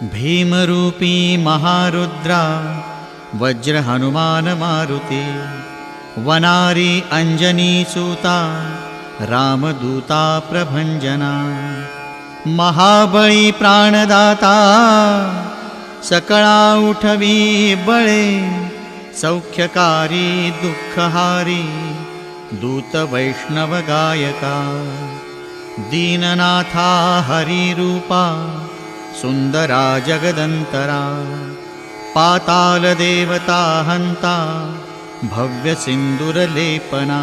भीमरूपी महारुद्रा वज्र हनुमान मारुति वनारी अंजनी सूता रामदूता प्रभंजना महाबळी प्राणदाता सकळा उठवी बळे सौख्यकारी दुःखहारी दूत वैष्णव गायका दीननाथा हरिरूपा सुंदरा जगदंतरा पाताल देवता हंता भव्य सिंदूरलेपना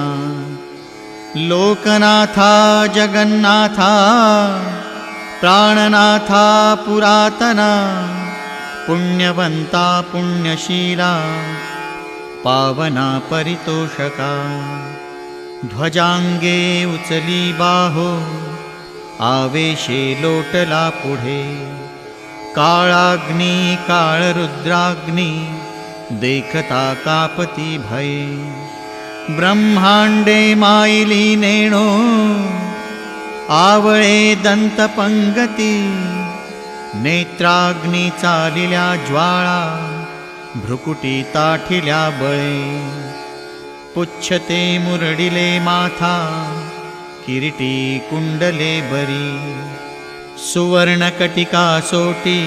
लोकनाथा जगन्नाथा प्राणनाथा पुरातना पुण्यवंता पुण्यशीला पावना परितोषका ध्वजांगे उचली बाहो आवेशे लोटला पुढे काळाग्नी काळरुद्राग्नी देखता कापती भये ब्रह्मांडे मायली नेणो आवळे दंतपंगती नेत्राग्नी चालिल्या ज्वाळा भ्रुकुटी ताठिल्या बळे पुच्छते मुरडिले माथा किरीटी कुंडले बरी सुवर्णकटिका सोटी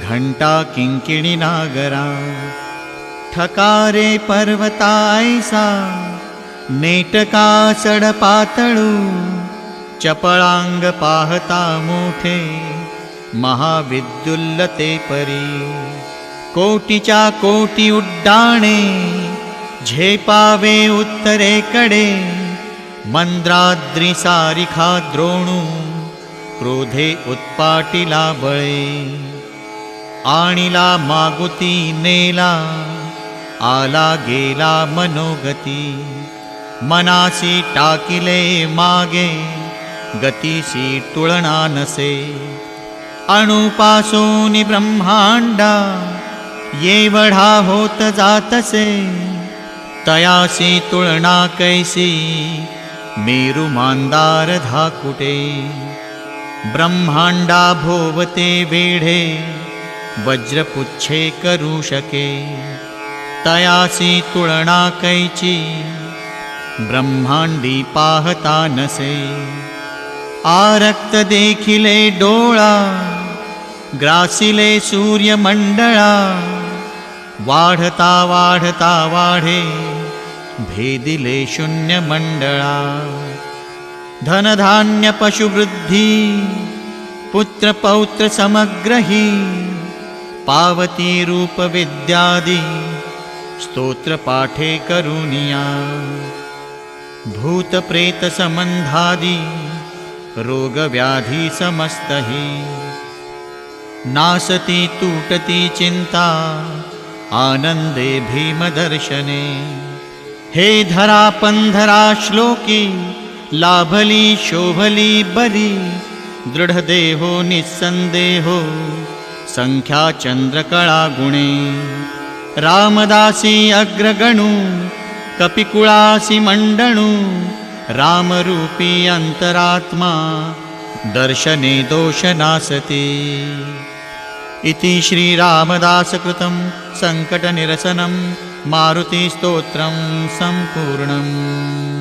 घंटा किंकिणी नागरा ठकारे पर्वतायसा नेटका सडपातळू चपळांग पाहता मोठे महाविद्युल्लते परी कोटीच्या कोटी उड्डाणे झेपावे उत्तरेकडे मंद्राद्री सारिखा द्रोणू क्रोधे उत्पाटिला बळे आणिला मागुती नेला आला गेला मनोगती मनासी टाकिले मागे गतीसी तुलना नसे अणुपासून ब्रह्मांडा येवढा होत जातसे तयासी तुलना कैसी मेरु मांदार धाकुटे ब्रह्मांडा भोवते वेढे वज्रपुच्छे करू शके तयासी तुलना कैची ब्रह्मांडी पाहता नसे आरक्त देखिले डोळा ग्रासिले सूर्यमंडळा वाढता वाढता वाढे भेदिले शून्य मंडळा धनधान्य पशुवृद्धी पुत्र पौत्र समग्रही पावती रूप विद्यादि स्तोत्र पाठे करुनिया भूत प्रेत संबंधादि रोग व्याधि समस्तहि नासती तूटती चिंता आनंदे भीमदर्शने हे धरा पंधरा श्लोकी लाभली शोभली बरी दृढदेहो निस्संदेहो संख्या चंद्रकळा गुणे रामदासी अग्रगणू कपिकुळासी मंडणू रामरूपी अंतरात्मा दर्शने दोष नासते इति श्रीरामदासकृतं संकटनिरसनं मारुतिस्तोत्रं सम्पूर्णम्।